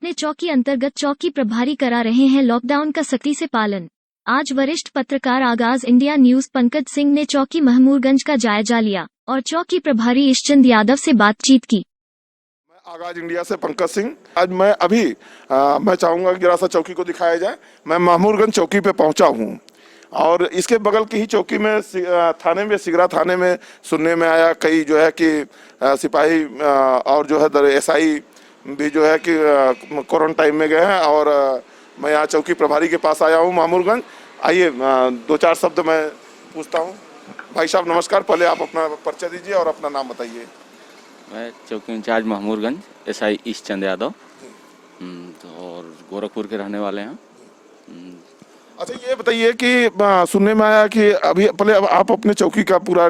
अपने चौकी अंतर्गत चौकी प्रभारी करा रहे हैं लॉकडाउन का सख्ती से पालन। आज वरिष्ठ पत्रकार आगाज इंडिया न्यूज पंकज सिंह ने चौकी महमूरगंज का जायजा लिया और चौकी प्रभारी ईशचंद यादव से बातचीत की। आगाज इंडिया से पंकज सिंह। आज मैं चाहूंगा कि जरा सा चौकी को दिखाया जाए। मैं महमूरगंज चौकी पे पहुंचा हूं और इसके बगल की ही चौकी में थाने में सिगरा थाने में सुनने में आया कई जो है कि सिपाही और जो है एसआई भी जो है कि क्वारंटाइन में गए हैं और मैं यहाँ चौकी प्रभारी के पास आया हूँ महमूरगंज। आइए दो चार शब्द मैं पूछता हूँ। भाई साहब नमस्कार, पहले आप अपना परिचय दीजिए और अपना नाम बताइए। मैं चौकी इंचार्ज महमूरगंज एसआई ईशचंद यादव और गोरखपुर के रहने वाले हैं। अच्छा ये बताइए कि सुनने में आया कि अभी पहले आप अपने चौकी का पूरा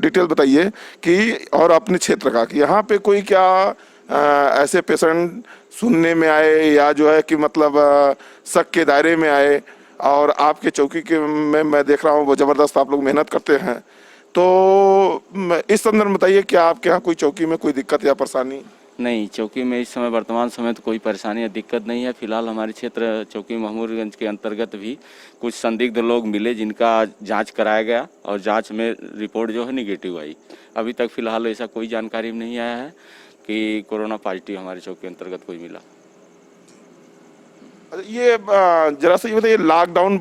डिटेल बताइए कि और अपने क्षेत्र का कि यहाँ पे कोई क्या ऐसे पेशेंट सुनने में आए या जो है कि मतलब शक के दायरे में आए। और आपके चौकी के में मैं देख रहा हूँ वो ज़बरदस्त आप लोग मेहनत करते हैं, तो इस संदर्भ में बताइए कि आपके यहाँ कोई चौकी में कोई दिक्कत या परेशानी? नहीं, चौकी में इस समय वर्तमान समय तो कोई परेशानी या दिक्कत नहीं है। फिलहाल हमारे क्षेत्र चौकी महमूरगंज के अंतर्गत भी कुछ संदिग्ध लोग मिले जिनका जांच कराया गया और जांच में रिपोर्ट जो है निगेटिव आई। अभी तक फिलहाल ऐसा कोई जानकारी नहीं आया है कि कोरोना पॉजिटिव हमारे चौकी के अंतर्गत कोई मिला। ये जरा सा ये बताइए, लॉकडाउन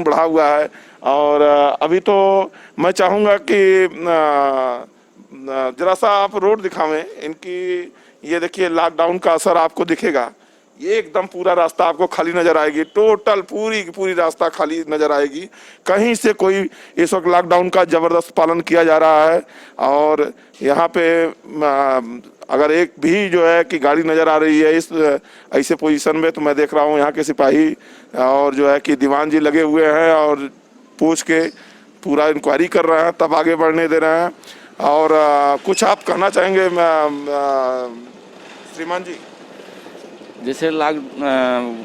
बढ़ा हुआ है और अभी तो मैं चाहूँगा कि जरा सा आप रोड दिखावें इनकी। ये देखिए लॉकडाउन का असर आपको दिखेगा। ये एकदम पूरा रास्ता आपको खाली नजर आएगी, टोटल पूरी रास्ता खाली नजर आएगी। कहीं से कोई इस वक्त लॉकडाउन का जबरदस्त पालन किया जा रहा है और यहाँ पे अगर एक भी जो है कि गाड़ी नजर आ रही है इस ऐसे पोजीशन में, तो मैं देख रहा हूँ यहाँ के सिपाही और जो है कि दीवान जी लगे हुए हैं और पूछ के पूरा इंक्वायरी कर रहे हैं तब आगे बढ़ने दे रहे हैं। और कुछ आप कहना चाहेंगे श्रीमान जी? जैसे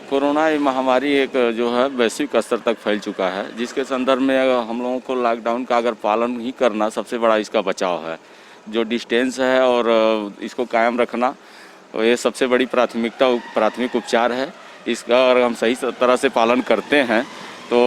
कोरोना महामारी एक जो है वैश्विक स्तर तक फैल चुका है, जिसके संदर्भ में हम लोगों को लॉकडाउन का अगर पालन ही करना सबसे बड़ा इसका बचाव है। जो डिस्टेंस है और इसको कायम रखना, तो ये सबसे बड़ी प्राथमिक उपचार है। इसका अगर हम सही तरह से पालन करते हैं तो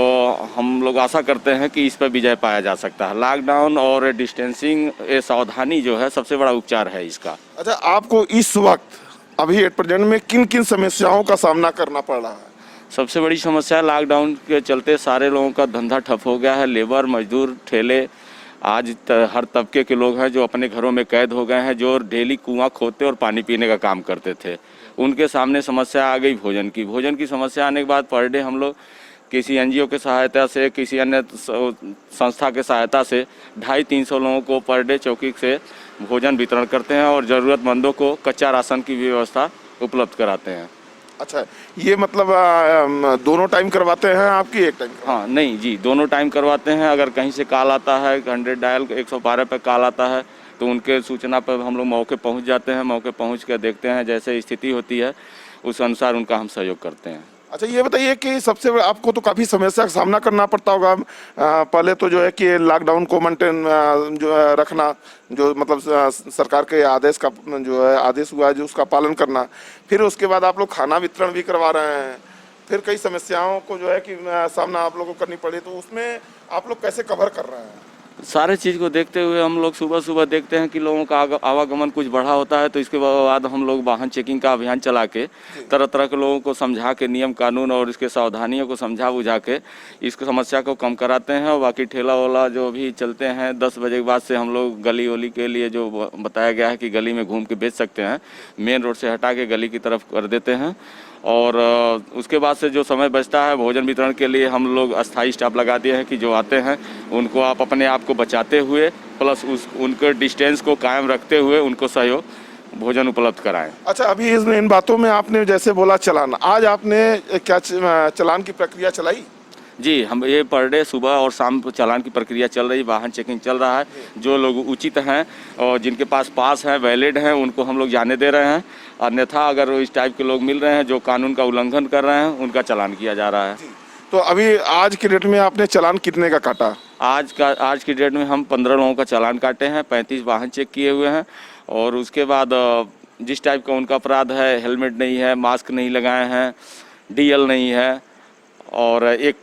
हम लोग आशा करते हैं कि इस पर विजय पाया जा सकता है। लॉकडाउन और डिस्टेंसिंग ये सावधानी जो है सबसे बड़ा उपचार है इसका। अच्छा, आपको इस वक्त अभी एट प्रेजेंट में किन किन समस्याओं का सामना करना पड़ रहा है? सबसे बड़ी समस्या लॉकडाउन के चलते सारे लोगों का धंधा ठप हो गया है। लेबर, मजदूर, ठेले, आज हर तबके के लोग हैं जो अपने घरों में कैद हो गए हैं, जो डेली कुआं खोदते और पानी पीने का काम करते थे। उनके सामने समस्या आ गई भोजन की समस्या आने के बाद पर डे हम लोग किसी एनजीओ के सहायता से, किसी अन्य संस्था के सहायता से 250-300 लोगों को पर डे चौकी से भोजन वितरण करते हैं और ज़रूरतमंदों को कच्चा राशन की व्यवस्था उपलब्ध कराते हैं। अच्छा, ये मतलब दोनों टाइम करवाते हैं आपकी एक टाइम? हाँ, नहीं जी, दोनों टाइम करवाते हैं। अगर कहीं से कॉल आता है 100 डायल 112 पे कॉल आता है तो उनके सूचना पर हम लोग मौके पहुंच जाते हैं। मौके पहुंच कर देखते हैं, जैसे स्थिति होती है उस अनुसार उनका हम सहयोग करते हैं। अच्छा, ये बताइए कि सबसे आपको तो काफ़ी समस्या का सामना करना पड़ता होगा। पहले तो जो है कि लॉकडाउन को मेंटेन जो है रखना, जो मतलब सरकार के आदेश का जो है आदेश हुआ है जो उसका पालन करना, फिर उसके बाद आप लोग खाना वितरण भी करवा रहे हैं, फिर कई समस्याओं को जो है कि सामना आप लोगों को करनी पड़े, तो उसमें आप लोग कैसे कवर कर रहे हैं? सारे चीज़ को देखते हुए हम लोग सुबह देखते हैं कि लोगों का आवागमन कुछ बढ़ा होता है, तो इसके बाद हम लोग वाहन चेकिंग का अभियान चला के तरह तरह के लोगों को समझा के नियम कानून और इसके सावधानियों को समझा बुझा के इस समस्या को कम कराते हैं। और बाकी ठेला वाला जो भी चलते हैं 10 बजे के बाद से हम लोग गली वली के लिए जो बताया गया है कि गली में घूम के बेच सकते हैं, मेन रोड से हटा के गली की तरफ कर देते हैं। और उसके बाद से जो समय बचता है भोजन वितरण के लिए हम लोग अस्थायी स्टाफ लगा दिए हैं कि जो आते हैं उनको आप अपने आप को बचाते हुए प्लस उनके डिस्टेंस को कायम रखते हुए उनको सहयोग भोजन उपलब्ध कराएं। अच्छा, अभी इन बातों में आपने जैसे बोला चलान, आज आपने क्या चलान की प्रक्रिया चलाई? जी, हम ये पर डे सुबह और शाम को चालान की प्रक्रिया चल रही, वाहन चेकिंग चल रहा है। जो लोग उचित हैं और जिनके पास हैं, वैलिड हैं, उनको हम लोग जाने दे रहे हैं। अन्यथा अगर इस टाइप के लोग मिल रहे हैं जो कानून का उल्लंघन कर रहे हैं, उनका चालान किया जा रहा है। तो अभी आज की डेट में आपने चालान कितने का काटा? आज की डेट में हम 15 लोगों का चालान काटे हैं, 35 वाहन चेक किए हुए हैं और उसके बाद जिस टाइप का उनका अपराध है, हेलमेट नहीं है, मास्क नहीं लगाए हैं, डीएल नहीं है, और एक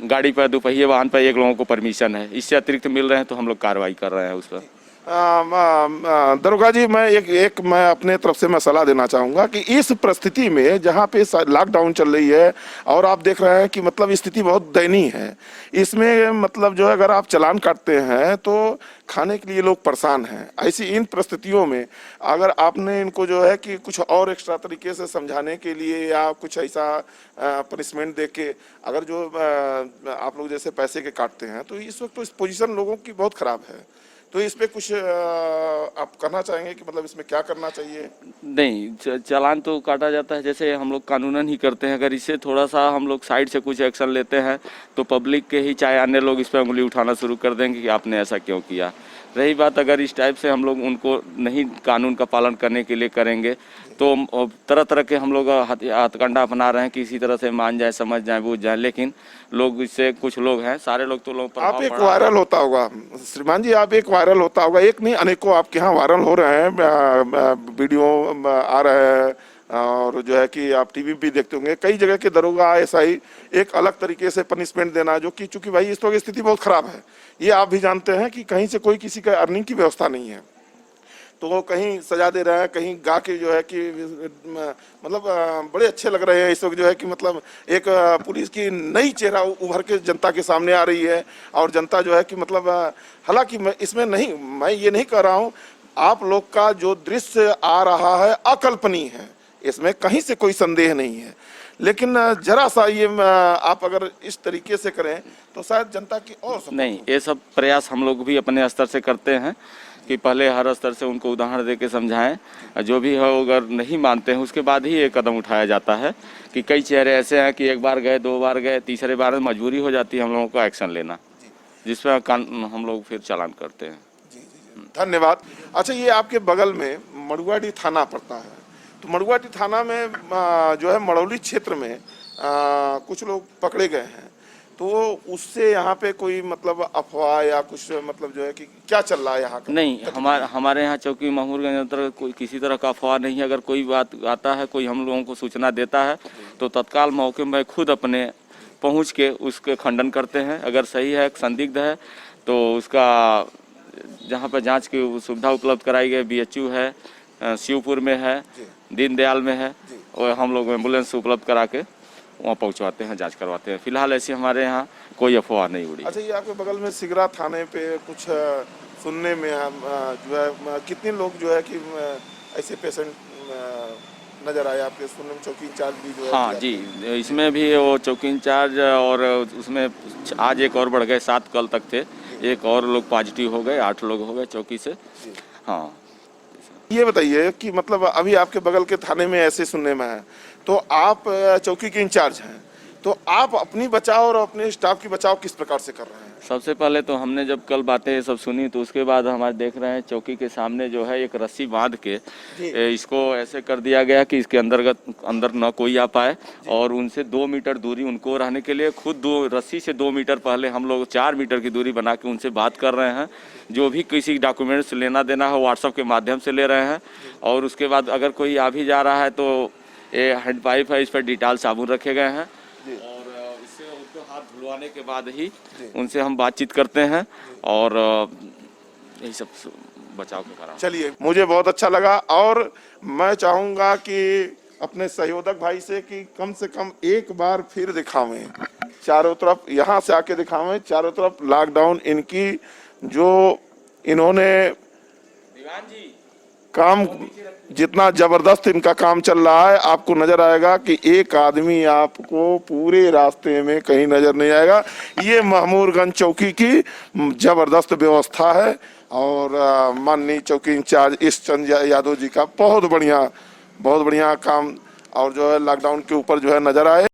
गाड़ी पर, दोपहिए वाहन पर एक लोगों को परमिशन है, इससे अतिरिक्त मिल रहे हैं तो हम लोग कार्रवाई कर रहे हैं उस पर। दरोगा जी, मैं अपने तरफ से मैं सलाह देना चाहूँगा कि इस परिस्थिति में जहाँ पे लॉकडाउन चल रही है और आप देख रहे हैं कि मतलब स्थिति बहुत दयनीय है, इसमें मतलब जो है अगर आप चालान काटते हैं तो खाने के लिए लोग परेशान हैं। ऐसी इन परिस्थितियों में अगर आपने इनको जो है कि कुछ और एक्स्ट्रा तरीके से समझाने के लिए या कुछ ऐसा पनिशमेंट दे के अगर जो आप लोग जैसे पैसे के काटते हैं, तो इस वक्त तो इस पोजीशन लोगों की बहुत खराब है, तो इस पे कुछ आप करना चाहेंगे कि मतलब इसमें क्या करना चाहिए? नहीं, चालान तो काटा जाता है जैसे हम लोग कानूनन ही करते हैं। अगर इससे थोड़ा सा हम लोग साइड से कुछ एक्शन लेते हैं तो पब्लिक के ही चाहे अन्य लोग इस पर उंगली उठाना शुरू कर देंगे कि आपने ऐसा क्यों किया। रही बात, अगर इस टाइप से हम लोग उनको नहीं कानून का पालन करने के लिए करेंगे तो तरह तरह के हम लोग हथकंडा अपना रहे हैं कि इसी तरह से मान जाए, समझ जाए, बूझ जाए, लेकिन लोग इससे कुछ लोग हैं, सारे लोग तो लोग आप एक वायरल होता होगा श्रीमान जी, आप एक वायरल होता होगा, एक नहीं अनेकों आपके यहाँ वायरल हो रहे हैं, वीडियो आ रहे हैं और जो है कि आप टीवी भी देखते होंगे, कई जगह के दरोगा ऐसा ही एक अलग तरीके से पनिशमेंट देना, जो कि चूंकि भाई इस वक्त स्थिति बहुत खराब है, ये आप भी जानते हैं कि कहीं से कोई किसी का अर्निंग की व्यवस्था नहीं है, तो वो कहीं सजा दे रहे हैं, कहीं गा के जो है कि मतलब बड़े अच्छे लग रहे हैं इस वक्त जो है कि मतलब एक पुलिस की नई चेहरा उभर के जनता के सामने आ रही है और जनता जो है कि मतलब हालांकि मैं इसमें नहीं, मैं ये नहीं कह रहा हूँ, आप लोग का जो दृश्य आ रहा है अकल्पनीय है, इसमें कहीं से कोई संदेह नहीं है, लेकिन जरा सा ये आप अगर इस तरीके से करें तो शायद जनता की और नहीं, ये सब प्रयास हम लोग भी अपने स्तर से करते हैं कि पहले हर स्तर से उनको उदाहरण दे के समझाएं, जो भी हो अगर नहीं मानते हैं उसके बाद ही ये कदम उठाया जाता है कि कई चेहरे ऐसे हैं कि एक बार गए, दो बार गए, तीसरे बार में मजबूरी हो जाती है हम लोगों को एक्शन लेना, जिस पर हम लोग फिर चालान करते हैं। धन्यवाद। अच्छा, ये आपके बगल में मड़ुआडीह थाना पड़ता है, तो मड़ुआडीह थाना में जो है मड़ौली क्षेत्र में कुछ लोग पकड़े गए हैं, तो उससे यहाँ पे कोई मतलब अफवाह या कुछ मतलब जो है कि क्या चल रहा है यहाँ का? नहीं, हमारे यहाँ चौकी महमूदगंज अंतर्गत कोई किसी तरह का अफवाह नहीं है। अगर कोई बात आता है, कोई हम लोगों को सूचना देता है तो तत्काल मौके में खुद अपने पहुँच के उसके खंडन करते हैं। अगर सही है, संदिग्ध है, तो उसका जहाँ पर जाँच की सुविधा उपलब्ध कराई गई, BHU है, शिवपुर में है, दीनदयाल में है, और हम लोग एम्बुलेंस उपलब्ध करा के वहाँ पहुँचवाते हैं, जांच करवाते हैं। फिलहाल ऐसी हमारे यहाँ कोई अफवाह नहीं उड़ी। अच्छा, ये आपके बगल में सिगरा थाने पे कुछ सुनने में जो है कितने लोग जो है कि ऐसे पेशेंट नजर आए आपके सुनने में? चौकी इंचार्ज भी जो है? हाँ जी, इसमें भी वो चौकी इंचार्ज और उसमें आज एक और बढ़ गए, 7 कल तक थे, एक और लोग पॉजिटिव हो गए, 8 लोग हो गए चौकी से। हाँ, ये बताइए कि मतलब अभी आपके बगल के थाने में ऐसे सुनने में है, तो आप चौकी के इंचार्ज हैं, तो आप अपनी बचाव और अपने स्टाफ की बचाव किस प्रकार से कर रहे हैं? सबसे पहले तो हमने जब कल बातें ये सब सुनी तो उसके बाद हमारे देख रहे हैं चौकी के सामने जो है एक रस्सी बांध के इसको ऐसे कर दिया गया कि इसके अंदर न कोई आ पाए, और उनसे 2 मीटर दूरी उनको रहने के लिए खुद रस्सी से 2 मीटर पहले हम लोग 4 मीटर की दूरी बना के उनसे बात कर रहे हैं। जो भी किसी डॉक्यूमेंट्स लेना देना है व्हाट्सएप के माध्यम से ले रहे हैं, और उसके बाद अगर कोई आ भी जा रहा है तो ये हैंड पाइप है, इस पर डिटॉल साबुन रखे गए हैं, और इससे उनको हाथ धुलवाने के बाद ही उनसे हम बातचीत करते हैं, और यही सब बचाव के कारण। चलिए, मुझे बहुत अच्छा लगा, और मैं चाहूँगा कि अपने सहयोधक भाई से कि कम से कम एक बार फिर दिखावें चारों तरफ, यहाँ से आके दिखावें चारों तरफ लॉकडाउन इनकी जो इन्होंने काम, जितना जबरदस्त इनका काम चल रहा है, आपको नजर आएगा कि एक आदमी आपको पूरे रास्ते में कहीं नजर नहीं आएगा। ये महमूदगंज चौकी की जबरदस्त व्यवस्था है, और माननीय चौकी इंचार्ज ईशचंद यादव जी का बहुत बढ़िया काम, और जो है लॉकडाउन के ऊपर जो है नजर आए।